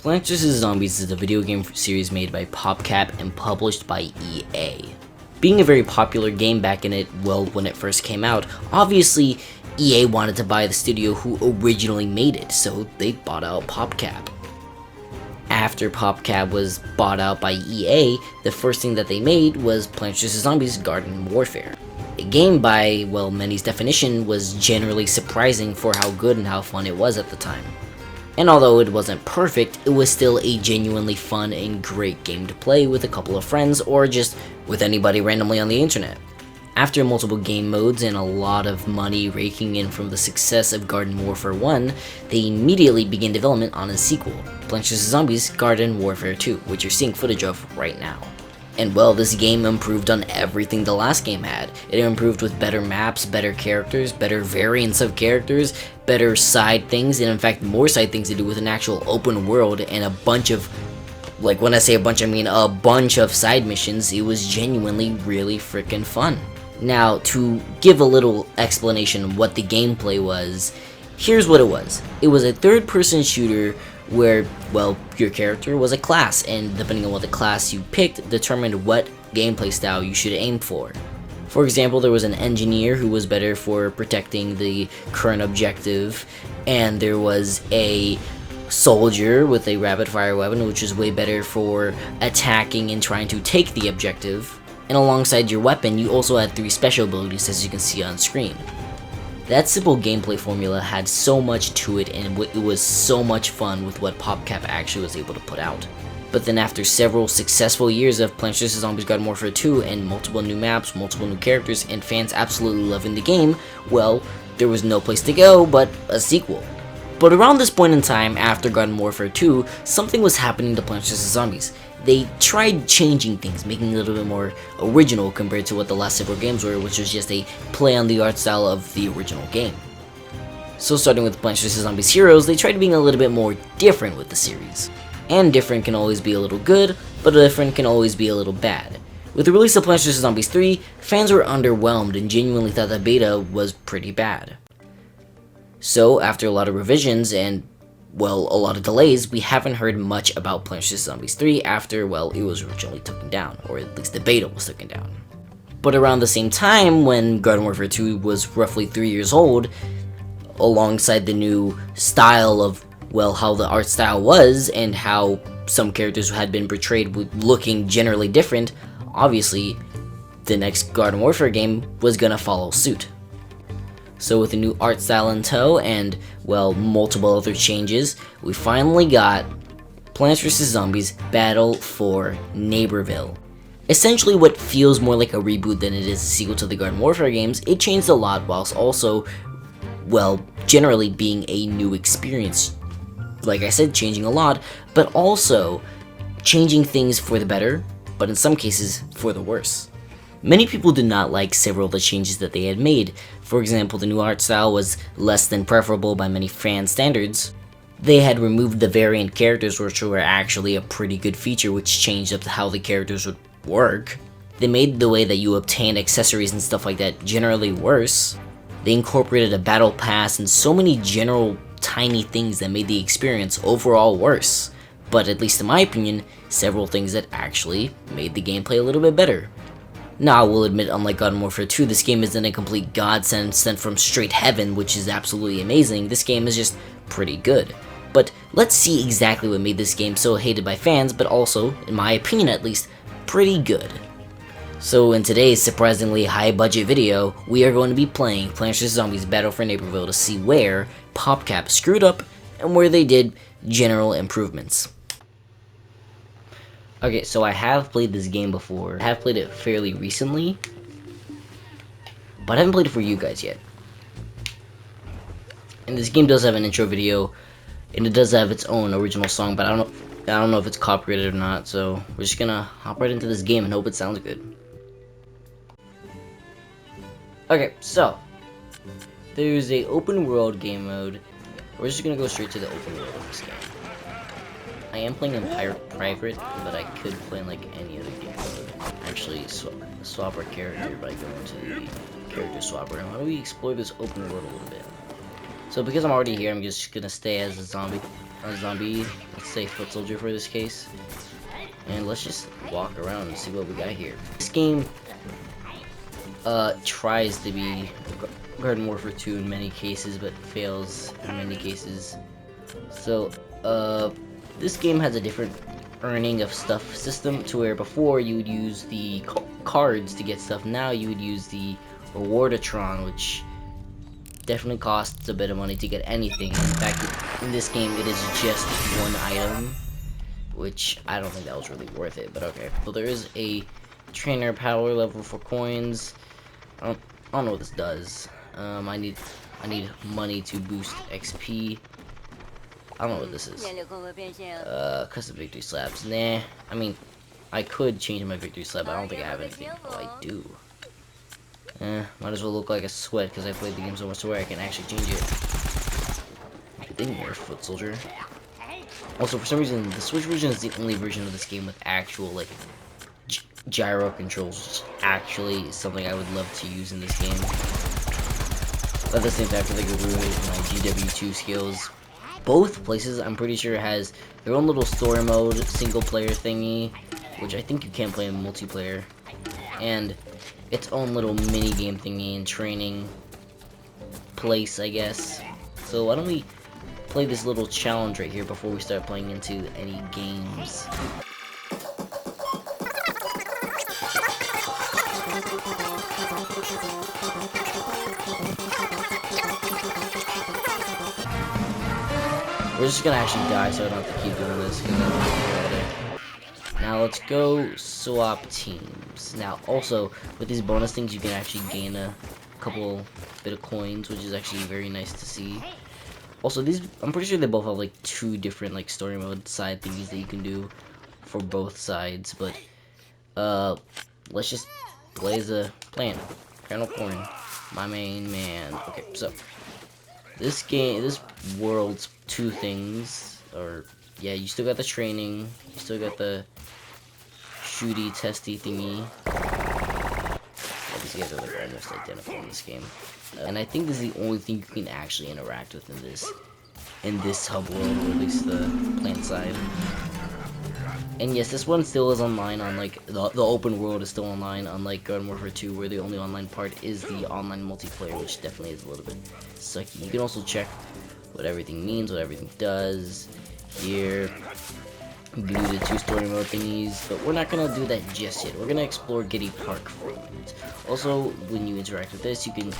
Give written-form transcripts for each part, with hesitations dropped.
Plants vs. Zombies is a video game series made by PopCap and published by EA. Being a very popular game back in it, well, when it first came out, obviously EA wanted to buy the studio who originally made it, so they bought out PopCap. After PopCap was bought out by EA, the first thing that they made was Plants vs. Zombies Garden Warfare. A game by, well, many's definition was generally surprising for how good and how fun it was at the time. And although it wasn't perfect, it was still a genuinely fun and great game to play with a couple of friends or just with anybody randomly on the internet. After multiple game modes and a lot of money raking in from the success of Garden Warfare 1, they immediately began development on a sequel, Plants vs. Zombies Garden Warfare 2, which you're seeing footage of right now. And well, this game improved on everything the last game had. It improved with better maps, better characters, better variants of characters, better side things, and in fact more side things to do with an actual open world and a bunch of, like when I say a bunch, I mean a bunch of side missions. It was genuinely really freaking fun. Now, to give a little explanation of what the gameplay was, here's what it was. It was a third-person shooter where, well, your character was a class, and depending on what the class you picked determined what gameplay style you should aim for. For example, there was an engineer who was better for protecting the current objective, and there was a soldier with a rapid-fire weapon, which is way better for attacking and trying to take the objective. And alongside your weapon, you also had 3 special abilities, as you can see on screen. That simple gameplay formula had so much to it, and it was so much fun with what PopCap actually was able to put out. But then after several successful years of Plants vs. Zombies Garden Warfare 2 and multiple new maps, multiple new characters, and fans absolutely loving the game, well, there was no place to go but a sequel. But around this point in time, after Garden Warfare 2, something was happening to Plants vs. Zombies. They tried changing things, making it a little bit more original compared to what the last several games were, which was just a play on the art style of the original game. So starting with Plants vs. Zombies Heroes, they tried being a little bit more different with the series. And different can always be a little good, but different can always be a little bad. With the release of Plants vs. Zombies 3, fans were underwhelmed and genuinely thought the beta was pretty bad. So after a lot of revisions and, well, a lot of delays, we haven't heard much about Plants vs. Zombies 3 after, well, it was originally taken down, or at least the beta was taken down. But around the same time, when Garden Warfare 2 was roughly 3 years old, alongside the new style of, well, how the art style was, and how some characters had been portrayed with looking generally different, obviously, the next Garden Warfare game was gonna follow suit. So with a new art style in tow and, well, multiple other changes, we finally got Plants vs. Zombies Battle for Neighborville. Essentially what feels more like a reboot than it is a sequel to the Garden Warfare games, it changed a lot whilst also, well, generally being a new experience. Like I said, changing a lot, but also changing things for the better, but in some cases for the worse. Many people did not like several of the changes that they had made. For example, the new art style was less than preferable by many fan standards. They had removed the variant characters, which were actually a pretty good feature, which changed up how the characters would work. They made the way that you obtained accessories and stuff like that generally worse. They incorporated a battle pass and so many general tiny things that made the experience overall worse. But at least in my opinion, several things that actually made the gameplay a little bit better. Now, I will admit, unlike Garden Warfare 2, this game isn't a complete godsend sent from straight heaven, which is absolutely amazing. This game is just pretty good. But let's see exactly what made this game so hated by fans, but also, in my opinion at least, pretty good. So in today's surprisingly high budget video, we are going to be playing Plants vs. Zombies Battle for Neighborville to see where PopCap screwed up and where they did general improvements. Okay, so I have played this game before. I have played it fairly recently, but I haven't played it for you guys yet. And this game does have an intro video, and it does have its own original song, but I don't know if it's copyrighted or not, so we're just gonna hop right into this game and hope it sounds good. Okay, so there's a open world game mode. We're just gonna go straight to the open world of this game. I am playing in private, but I could play in like any other game mode. Actually, swap our character by going to the character swapper. And why don't we explore this open world a little bit? So because I'm already here, I'm just gonna stay as a zombie. a zombie, let's say foot soldier for this case, and let's just walk around and see what we got here. This game tries to be Garden Warfare 2 in many cases, but fails in many cases. So this game has a different earning of stuff system, to where before you would use the cards to get stuff. Now you would use the rewardatron, which definitely costs a bit of money to get anything. In fact, in this game it is just one item, which I don't think that was really worth it, but okay. So there is a trainer power level for coins. I don't know what this does. I need money to boost XP. I don't know what this is. Custom victory slabs. Nah. I mean, I could change my victory slab, but I don't think I have anything. Oh, I do. Might as well look like a sweat because I played the game so much to where I can actually change it. Good thing you're a foot soldier. Also, for some reason, the Switch version is the only version of this game with actual, like, gyro controls, which actually is something I would love to use in this game. But at the same time, I feel like it ruined my JW2 skills. Both places, I'm pretty sure, has their own little story mode, single player thingy, which I think you can play in multiplayer, and its own little mini game thingy and training place, I guess. So why don't we play this little challenge right here before we start playing into any games. We're just gonna actually die so I don't have to keep doing this because I'm now let's go swap teams. Now also with these bonus things you can actually gain a couple bit of coins, which is actually very nice to see. Also these, I'm pretty sure they both have like 2 different like story mode side thingies that you can do for both sides, but let's just blaze a plan. Colonel Corn, my main man. Okay, so this game, this world's 2 things, or yeah, you still got the training, you still got the shooty testy thingy. Yeah, these guys are like almost identical in this game, and I think this is the only thing you can actually interact with in this hub world, or at least the plant side. And yes, this one still is online on like the open world is still online, unlike Garden Warfare 2, where the only online part is the online multiplayer, which definitely is a little bit sucky. You can also check what everything means, what everything does. Here, you can do the 2 story mode thingies, but we're not gonna do that just yet. We're gonna explore Giddy Park first. Also, when you interact with this, you can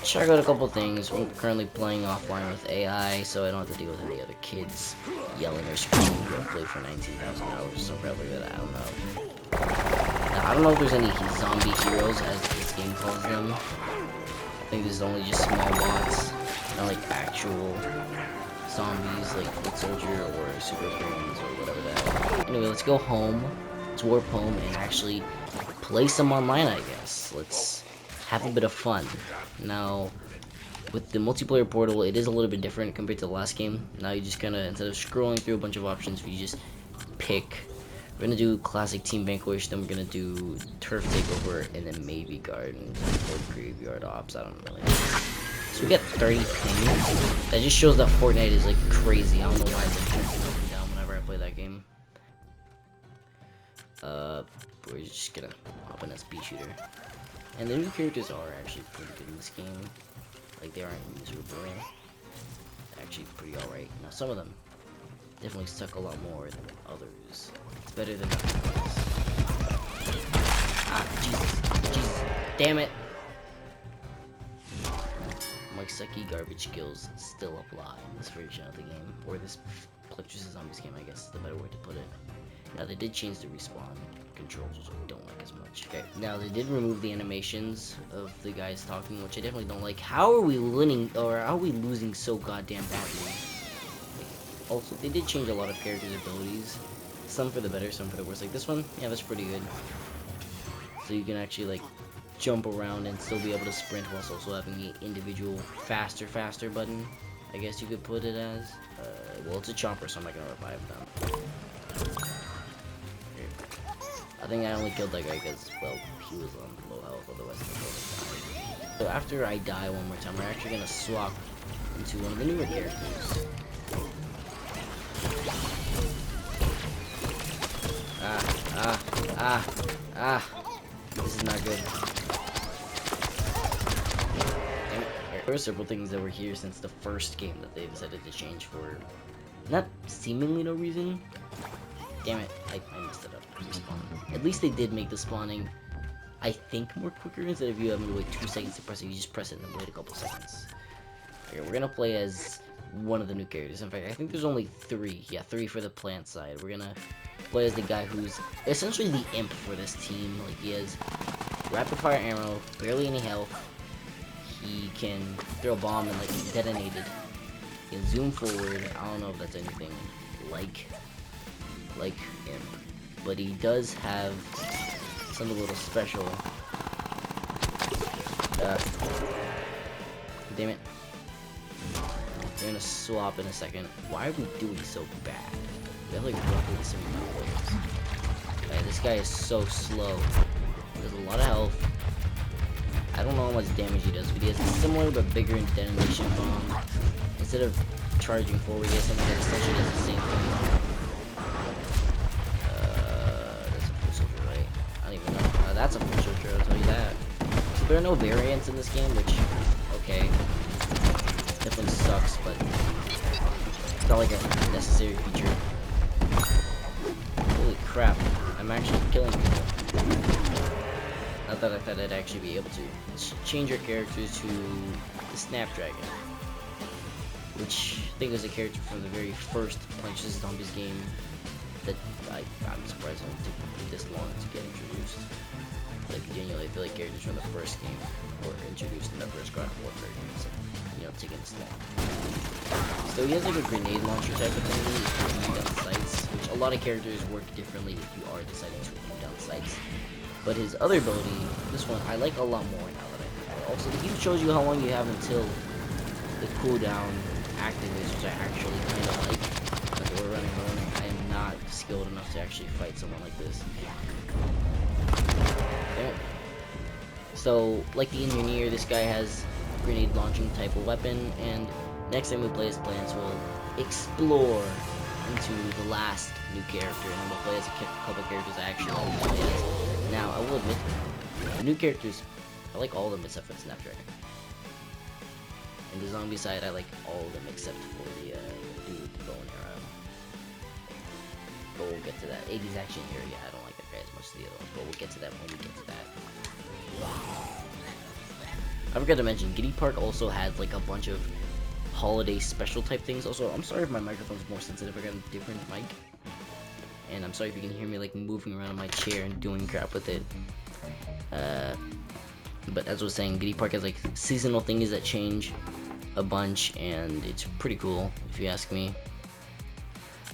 check out a couple things. I'm currently playing offline with AI, so I don't have to deal with any other kids yelling or screaming. Go play for 19,000 hours or something like that. I don't know. Now, I don't know if there's any zombie heroes, as this game calls them. I think this is only just small bots, not like actual zombies like Foot Soldier or Super Brains or whatever the hell. Anyway, let's go home. Let's warp home and actually play some online, I guess. Let's have a bit of fun. Now, with the multiplayer portal, it is a little bit different compared to the last game. Now you just kind of, instead of scrolling through a bunch of options, you just pick. We're gonna do classic team vanquish, then we're gonna do turf takeover, and then maybe garden or graveyard ops. I don't really know. So we got 30 pings. That just shows that Fortnite is like crazy. I don't know why it's like jumping up and down whenever I play that game. We're just gonna hop in as Bee Shooter. And the new characters are actually pretty good in this game. Like, they aren't miserable. They're actually pretty alright. Now, some of them definitely suck a lot more than others. It's better than nothing else. Ah, Jesus, damn it! My sucky garbage skills still apply in this version of the game, or this Plectrus Zombies game, I guess is the better way to put it. Now, they did change the respawn controls, which I don't like as much. Okay, now they did remove the animations of the guys talking, which I definitely don't like. How are we winning, or are we losing so goddamn badly? Also, they did change a lot of characters' abilities. Some for the better, some for the worse. Like this one, yeah, that's pretty good. So you can actually, like, jump around and still be able to sprint whilst also having the individual faster button, I guess you could put it as. Well, it's a chomper, so I'm not gonna revive them. I think I only killed that guy because, well, he was on low health, otherwise I would have died. So after I die one more time, we're actually gonna swap into one of the newer characters. This is not good. Damn it. There were several things that were here since the first game that they decided to change for not seemingly no reason. Damn it, I messed it up. Respawn. At least they did make the spawning, I think, more quicker. Instead of you having to wait 2 seconds to press it, you just press it and then wait a couple seconds. Okay, we're gonna play as one of the new characters. In fact, I think there's only 3. Yeah, 3 for the plant side. We're gonna play as the guy who's essentially the imp for this team. Like, he has rapid fire ammo, barely any health. He can throw a bomb and like detonate it. He can zoom forward. I don't know if that's anything like imp, but he does have something a little special. Damn it. We're gonna swap in a second. Why are we doing so bad? We have like roughly the same amount of waves. Man, this guy is so slow. He does a lot of health. I don't know how much damage he does, but he has a similar but bigger detonation bomb. Instead of charging forward, he has something that essentially does the same thing. That's a full soldier, right? I don't even know. That's a full soldier, I'll tell you that. So there are no variants in this game, which, okay, definitely sucks, but it's not like a necessary feature. Holy crap, I'm actually killing people. Not that I thought I'd actually be able to. Let's change our character to the Snapdragon, which I think is a character from the very first Plants vs. Zombies game that I'm surprised it took this long to get introduced. Like, genuinely, I feel like characters from the first game were introduced in the first God of Warfare game, so, you know, taking a snap. So he has like a grenade launcher type of thing if you shoot down sights, which a lot of characters work differently if you are deciding to shoot down sights. But his other ability, this one, I like a lot more now that I think about it. Also, the game shows you how long you have until the cooldown activates, which I actually kind of like. Like, we're running. I am not skilled enough to actually fight someone like this. There. So, like the engineer, this guy has grenade launching type of weapon, and next time we play as Plants, we'll explore into the last new character, and then we'll play as a couple characters I actually like to play as. Now, I will admit, the new characters, I like all of them except for the Snapdragon. And the zombie side, I like all of them except for the dude with the bow and arrow. But we'll get to that. 80's actually in here, yeah, I don't like that guy as much as the other ones, but we'll get to that when we get to that. I forgot to mention, Giddy Park also has like a bunch of holiday special type things. Also, I'm sorry if my microphone's more sensitive, I got a different mic. And I'm sorry if you can hear me like moving around in my chair and doing crap with it. But as I was saying, Giddy Park has like seasonal things that change a bunch, and it's pretty cool if you ask me.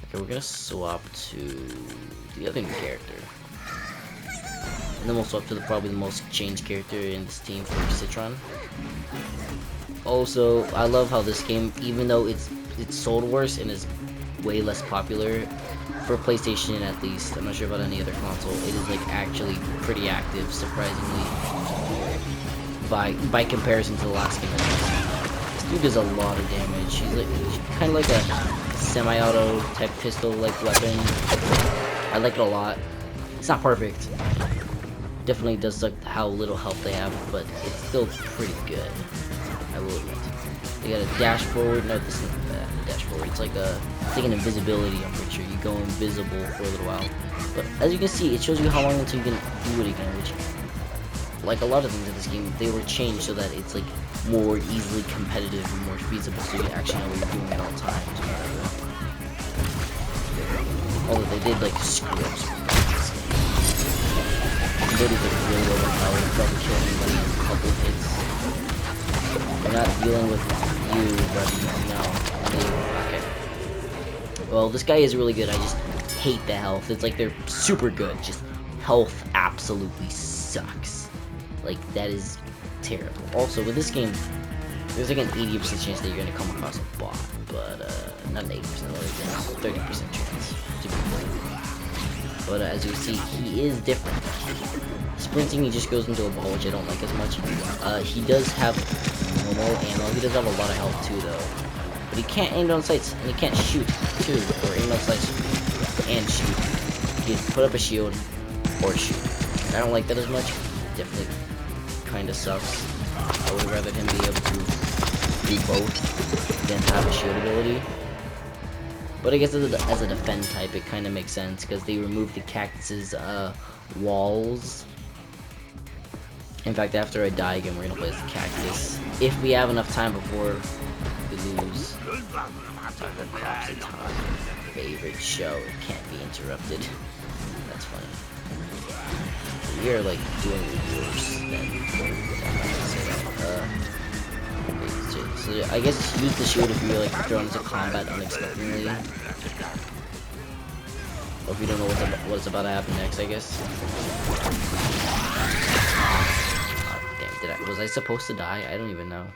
Okay, we're gonna swap to the other new character, and then we'll swap to probably the most changed character in this team for Citron. Also, I love how this game, even though it's sold worse and is way less popular for PlayStation at least, I'm not sure about any other console, it is like actually pretty active, surprisingly, by comparison to the last game. This dude does a lot of damage. He's kind of like a semi-auto type pistol like weapon. I like it a lot. It's not perfect. Definitely does suck how little health they have, but it's still pretty good, I will admit. They got a dash forward. No, this isn't dash forward. It's like an invisibility. I'm pretty sure you go invisible for a little while. But as you can see, it shows you how long until you can do it again. Which, like a lot of things in this game, they were changed so that it's like more easily competitive and more feasible, so you actually know what you're doing at all times. Although they did like screw up some things. Somebody's like really overpowered, probably kill anybody in a couple hits. They're not dealing with you, but no. Okay. Well, this guy is really good. I just hate the health. It's like they're super good. Just health absolutely sucks. Like, that is terrible. Also, with this game, there's like an 80% chance that you're gonna come across a bot, but not an 80%, like 30% chance to be fair. But as you see, he is different. Sprinting, he just goes into a ball, which I don't like as much. He does have normal ammo. He does have a lot of health too, though. But he can't aim down sights, and he can't shoot too, or aim down sights and shoot. He can put up a shield or shoot. I don't like that as much. Definitely kind of sucks. I would rather him be able to be both than have a shield ability. But I guess as a defend type, it kind of makes sense because they removed the cactus's walls. In fact, after I die again, we're gonna play as the cactus if we have enough time before we lose. Taco Crops and Time, favorite show. It can't be interrupted. That's funny. We are like doing worse than so I guess use the shield if you're like thrown into combat unexpectedly. Or if you don't know what's about to happen next, I guess. Oh, damn, was I supposed to die? I don't even know.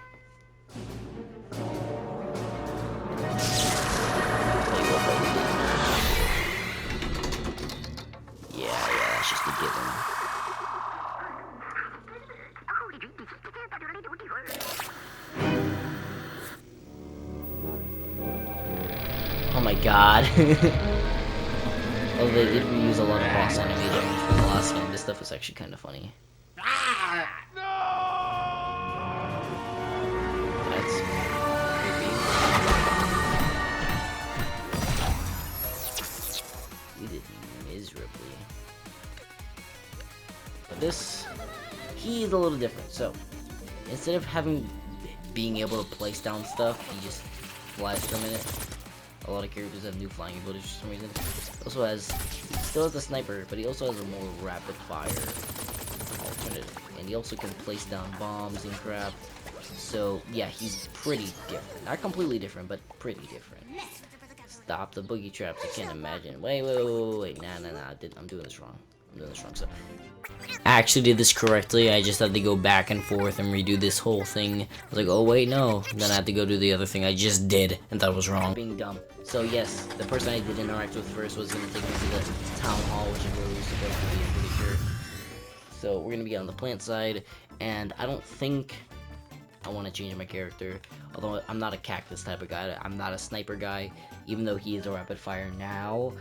Yeah, that's just a given. Oh my god. Oh, they did reuse a lot of boss animations from the last game. This stuff is actually kind of funny. That's creepy. We did miserably. But this, he's a little different. So, instead of being able to place down stuff, he just flies for a minute. A lot of characters have new flying abilities for some reason. He still has a sniper, but he also has a more rapid fire alternative. And he also can place down bombs and crap. So yeah, he's pretty different. Not completely different, but pretty different. Stop the boogie traps. I can't imagine. Wait. Nah. I'm doing this wrong. So I actually did this correctly. I just had to go back and forth and redo this whole thing. I was like, oh wait, no. Then I had to go do the other thing I just did and thought was wrong. Being dumb. So yes, the person I did interact with first was gonna take me to the town hall, which is where we were supposed to be, I'm pretty sure. So we're gonna be on the plant side, and I don't think I want to change my character. Although I'm not a cactus type of guy. I'm not a sniper guy, even though he is a rapid fire now.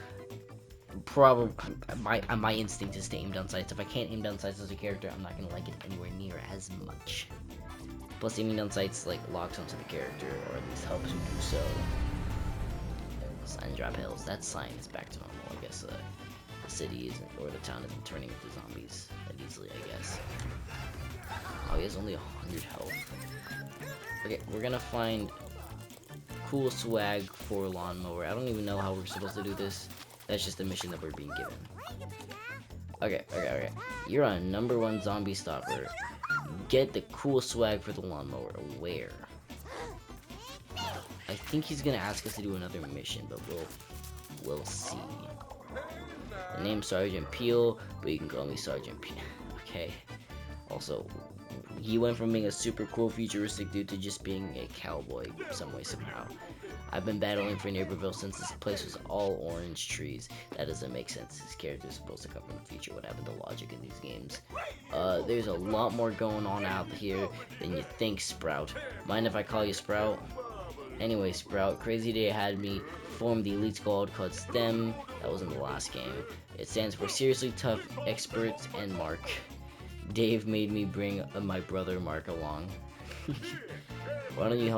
Probably my instinct is to aim down sights. If I can't aim down sights as a character, I'm not gonna like it anywhere near as much. Plus, aiming down sights like locks onto the character, or at least helps you do so. Sign drop hills. That sign is back to normal. I guess the city isn't, or the town isn't turning into zombies that easily. I guess. Oh, he has only 100 health. Okay, we're gonna find cool swag for lawnmower. I don't even know how we're supposed to do this. That's just the mission that we're being given. Okay. You're on #1 zombie stopper. Get the cool swag for the lawnmower. Where? I think he's gonna ask us to do another mission, but we'll see. The name's Sergeant Peel, but you can call me Sergeant Peel. Okay. Also, he went from being a super cool futuristic dude to just being a cowboy some way somehow. I've been battling for Neighborville since this place was all orange trees. That doesn't make sense. His character is supposed to come from the future. What happened to logic in these games? There's a lot more going on out here than you think, Sprout. Mind if I call you Sprout? Anyway, Sprout, Crazy Day had me form the elite squad called STEM. That was in the last game. It stands for Seriously Tough, Experts, and Mark. Dave made me bring my brother Mark along. Why don't you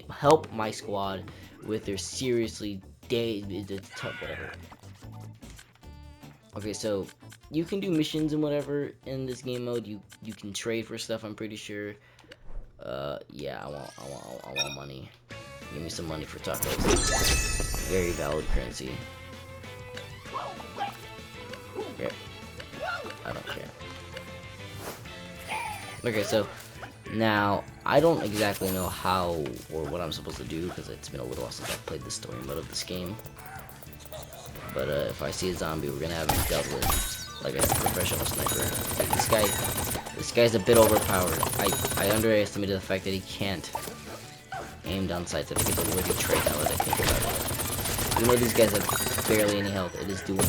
help my squad with their seriously tough whatever. Okay, so you can do missions and whatever in this game mode. You can trade for stuff, I'm pretty sure. Yeah, I want money. Give me some money for tacos. Very valid currency. Okay. I don't care. Okay, so now I don't exactly know how or what I'm supposed to do because it's been a little while since I've played the story mode of this game. But if I see a zombie, we're gonna have him dealt with like a professional sniper. Like, this guy's a bit overpowered. I underestimated the fact that he can't aim down sights. I think it's a worthy trait now that I think about it. Even though these guys have barely any health, it is doing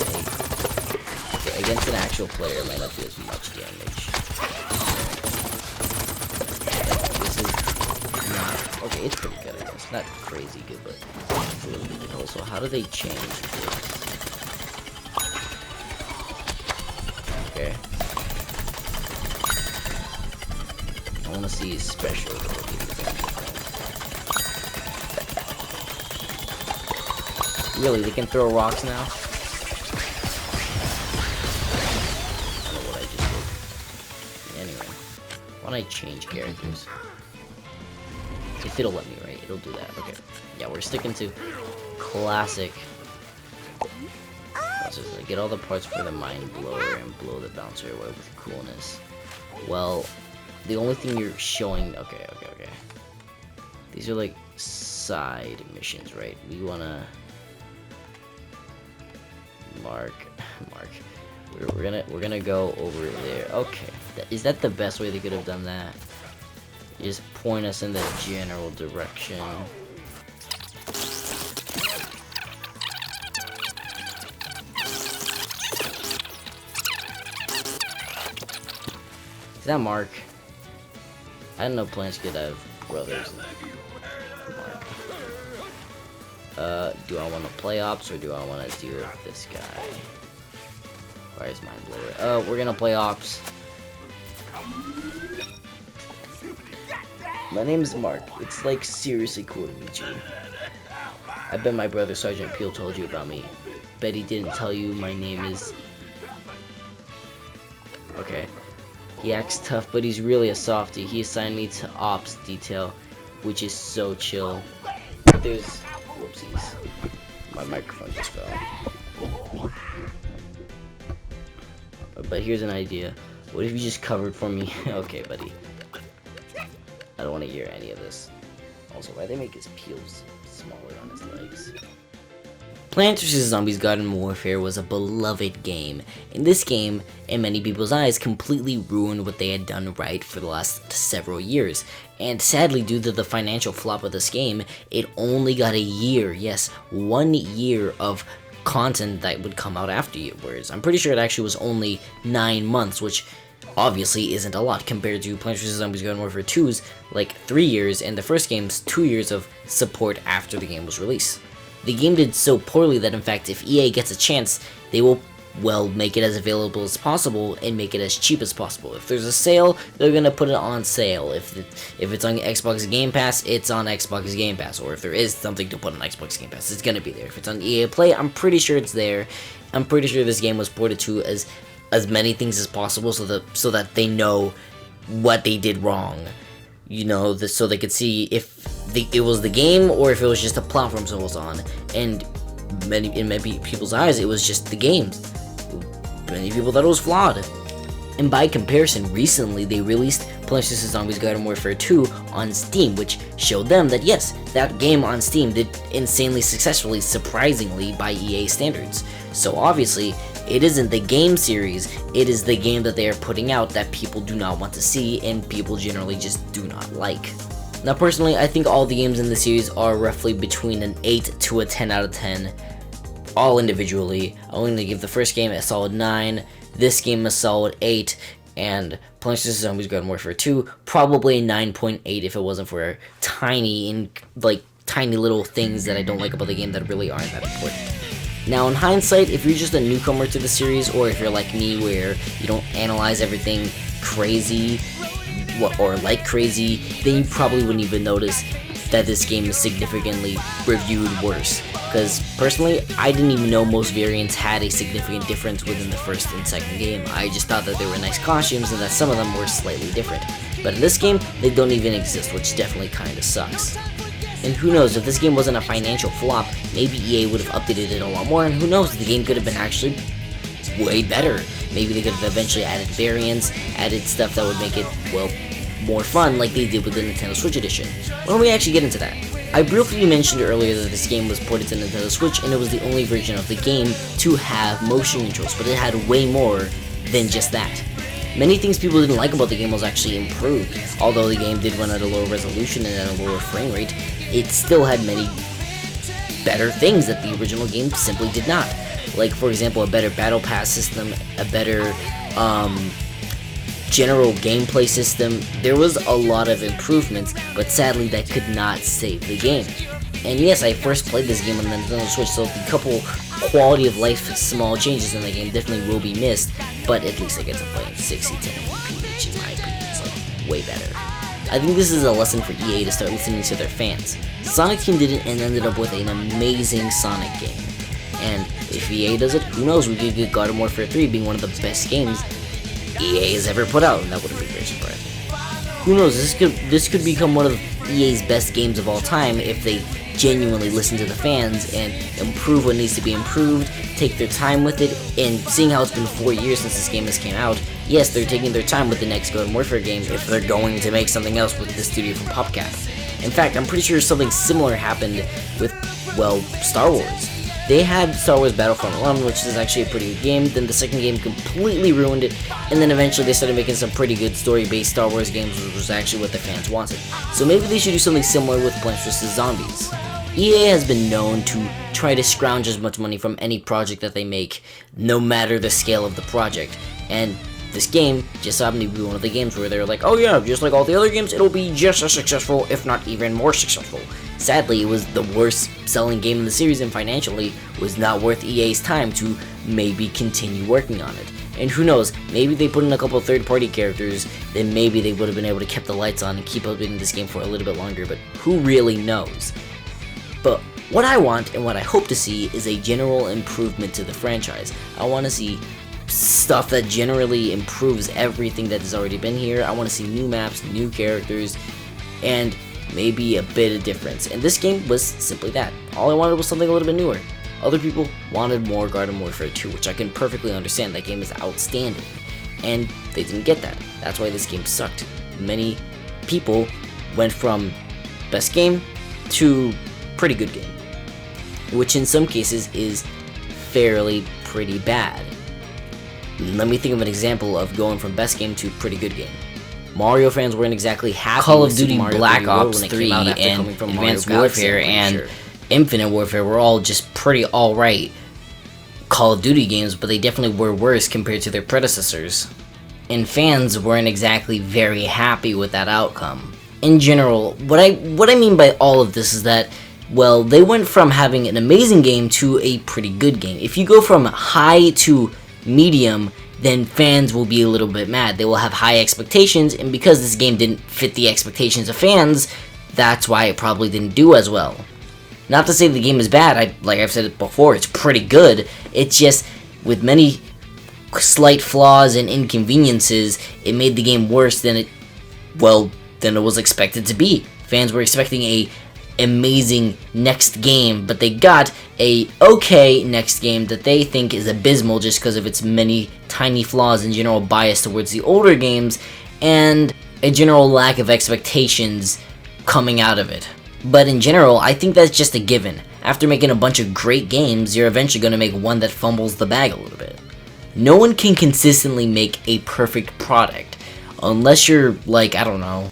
against an actual player, it might not do as much damage. This is not okay. It's pretty good, I It's not crazy good, but it's a little bit good. Also, how do they change this? Okay. I want to see his special ability. Really, they can throw rocks now? I don't know what I just did. Anyway, why don't I change characters? If it'll let me, right? It'll do that. Okay. Yeah, we're sticking to classic. Let's just get all the parts for the mind blower and blow the bouncer away with coolness. Well, the only thing you're showing. Okay. These are like side missions, right? We wanna mark. We're gonna go over there. Okay. Is that the best way they could have done that? Just point us in the general direction. Is that Mark? I didn't know plants could have brothers. Do I want to play ops or do I want to deal with this guy? Why is mind blower? We're gonna play ops. My name is Mark. It's like seriously cool to meet you. I bet my brother Sergeant Peel told you about me. Bet he didn't tell you my name is... Okay. He acts tough, but he's really a softie. He assigned me to ops detail, which is so chill. But there's... Whoopsies. My microphone just fell. But here's an idea. What if you just covered for me? Okay, buddy. I don't want to hear any of this. Also, why they make his peels smaller on his legs? Plants vs. Zombies Garden Warfare was a beloved game, and this game, in many people's eyes, completely ruined what they had done right for the last several years. And sadly, due to the financial flop of this game, it only got a year, yes, 1 year of content that would come out afterwards. I'm pretty sure it actually was only 9 months, which obviously isn't a lot compared to Plants vs. Zombies Garden Warfare 2's like 3 years, and the first game's 2 years of support after the game was released. The game did so poorly that in fact if EA gets a chance, they will, well, make it as available as possible and make it as cheap as possible. If there's a sale, they're gonna put it on sale. If it's on Xbox Game Pass, it's on Xbox Game Pass. Or if there is something to put on Xbox Game Pass, it's gonna be there. If it's on EA Play, I'm pretty sure it's there. I'm pretty sure this game was ported to as many things as possible so that they know what they did wrong. You know, so they could see if it was the game or if it was just a platform someone was on. And in many people's eyes, it was just the game. Many people thought it was flawed. And by comparison, recently they released Plants vs. Zombies Garden Warfare 2 on Steam, which showed them that yes, that game on Steam did insanely successfully, surprisingly by EA standards. So obviously, it isn't the game series, it is the game that they are putting out that people do not want to see and people generally just do not like. Now personally, I think all the games in the series are roughly between an 8 to a 10 out of 10, all individually. I'm going to give the first game a solid 9, this game a solid 8, and Plants vs. Zombies Garden Warfare 2 probably a 9.8 if it wasn't for tiny little things that I don't like about the game that really aren't that important. Now in hindsight, if you're just a newcomer to the series, or if you're like me where you don't analyze everything crazy or like crazy, then you probably wouldn't even notice that this game is significantly reviewed worse. Because personally, I didn't even know most variants had a significant difference within the first and second game. I just thought that they were nice costumes and that some of them were slightly different. But in this game, they don't even exist, which definitely kinda sucks. And who knows, if this game wasn't a financial flop, maybe EA would have updated it a lot more, and who knows, the game could have been actually way better. Maybe they could have eventually added variants, added stuff that would make it, well, more fun like they did with the Nintendo Switch edition. Why don't we actually get into that? I briefly mentioned earlier that this game was ported to Nintendo Switch and it was the only version of the game to have motion controls, but it had way more than just that. Many things people didn't like about the game was actually improved. Although the game did run at a lower resolution and at a lower frame rate, it still had many better things that the original game simply did not. Like, for example, a better battle pass system, a better general gameplay system, there was a lot of improvements, but sadly that could not save the game. And yes, I first played this game on the Nintendo Switch, so the couple quality of life small changes in the game definitely will be missed, but at least I get to play in 60 1080p, which in my opinion is like way better. I think this is a lesson for EA to start listening to their fans. Sonic Team did it and ended up with an amazing Sonic game. And if EA does it, who knows, we could get God of Warfare 3 being one of the best games EA has ever put out, and that wouldn't be very surprising. Who knows, this could become one of EA's best games of all time if they genuinely listen to the fans and improve what needs to be improved, take their time with it, and seeing how it's been 4 years since this game has came out, yes, they're taking their time with the next God of Warfare game if they're going to make something else with the studio from PopCap. In fact, I'm pretty sure something similar happened with, well, Star Wars. They had Star Wars Battlefront 1, which is actually a pretty good game, then the second game completely ruined it, and then eventually they started making some pretty good story-based Star Wars games, which was actually what the fans wanted. So maybe they should do something similar with Plants vs. Zombies. EA has been known to try to scrounge as much money from any project that they make, no matter the scale of the project, and this game just happened to be one of the games where they're like, oh yeah, just like all the other games, it'll be just as successful, if not even more successful. Sadly, it was the worst selling game in the series and financially was not worth EA's time to maybe continue working on it. And who knows, maybe they put in a couple of third-party characters, then maybe they would have been able to keep the lights on and keep updating this game for a little bit longer, but who really knows? But what I want and what I hope to see is a general improvement to the franchise. I want to see stuff that generally improves everything that has already been here. I want to see new maps, new characters, and maybe a bit of difference. And this game was simply that. All I wanted was something a little bit newer. Other people wanted more God of Warfare 2, which I can perfectly understand. That game is outstanding. And they didn't get that. That's why this game sucked. Many people went from best game to pretty good game, which in some cases is fairly pretty bad. Let me think of an example of going from best game to pretty good game. Mario fans weren't exactly happy Call with of Duty Super Mario Black 3D World Ops when it 3 came out after and coming from Advanced Mario Galaxy, Warfare I'm pretty and sure. Infinite Warfare were all just pretty alright Call of Duty games, but they definitely were worse compared to their predecessors. And fans weren't exactly very happy with that outcome. In general, what I mean by all of this is that, well, they went from having an amazing game to a pretty good game. If you go from high to medium, then fans will be a little bit mad. They will have high expectations, and because this game didn't fit the expectations of fans, that's why it probably didn't do as well. Not to say the game is bad, like I've said it before, it's pretty good. It's just, with many slight flaws and inconveniences, it made the game worse than it was expected to be. Fans were expecting a amazing next game, but they got a okay next game that they think is abysmal just because of its many tiny flaws and general bias towards the older games and a general lack of expectations coming out of it. But in general, I think that's just a given. After making a bunch of great games, you're eventually going to make one that fumbles the bag a little bit. No one can consistently make a perfect product unless you're like, I don't know,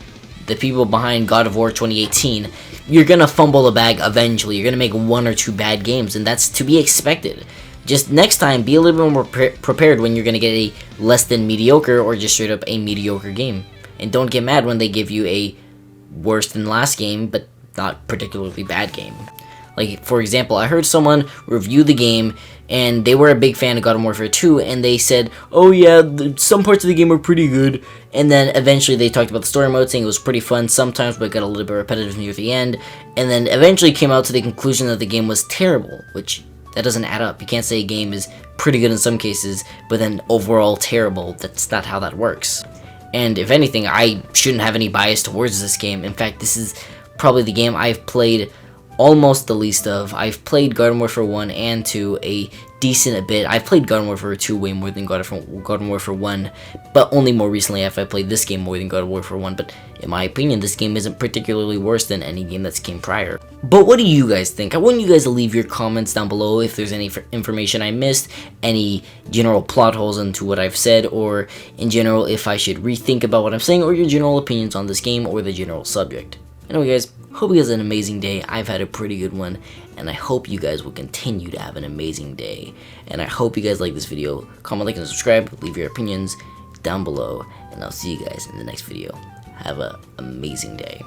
the people behind God of War 2018. You're gonna fumble the bag eventually. You're gonna make one or two bad games, and that's to be expected. Just next time, be a little bit more prepared when you're gonna get a less than mediocre or just straight up a mediocre game. And don't get mad when they give you a worse than last game, but not particularly bad game. Like, for example, I heard someone review the game, and they were a big fan of God of Warfare 2, and they said, oh yeah, some parts of the game were pretty good, and then eventually they talked about the story mode, saying it was pretty fun sometimes, but it got a little bit repetitive near the end, and then eventually came out to the conclusion that the game was terrible, which, that doesn't add up. You can't say a game is pretty good in some cases, but then overall terrible. That's not how that works. And if anything, I shouldn't have any bias towards this game. In fact, this is probably the game I've played almost the least of. I've played God of Warfare 1 and 2 a decent bit. I've played God of Warfare 2 way more than God of Warfare 1, but only more recently have I played this game more than God of Warfare 1, but in my opinion, this game isn't particularly worse than any game that's came prior. But what do you guys think? I want you guys to leave your comments down below if there's any information I missed, any general plot holes into what I've said, or in general if I should rethink about what I'm saying, or your general opinions on this game or the general subject. Anyway guys, hope you guys had an amazing day. I've had a pretty good one, and I hope you guys will continue to have an amazing day. And I hope you guys like this video. Comment, like, and subscribe. Leave your opinions down below, and I'll see you guys in the next video. Have an amazing day.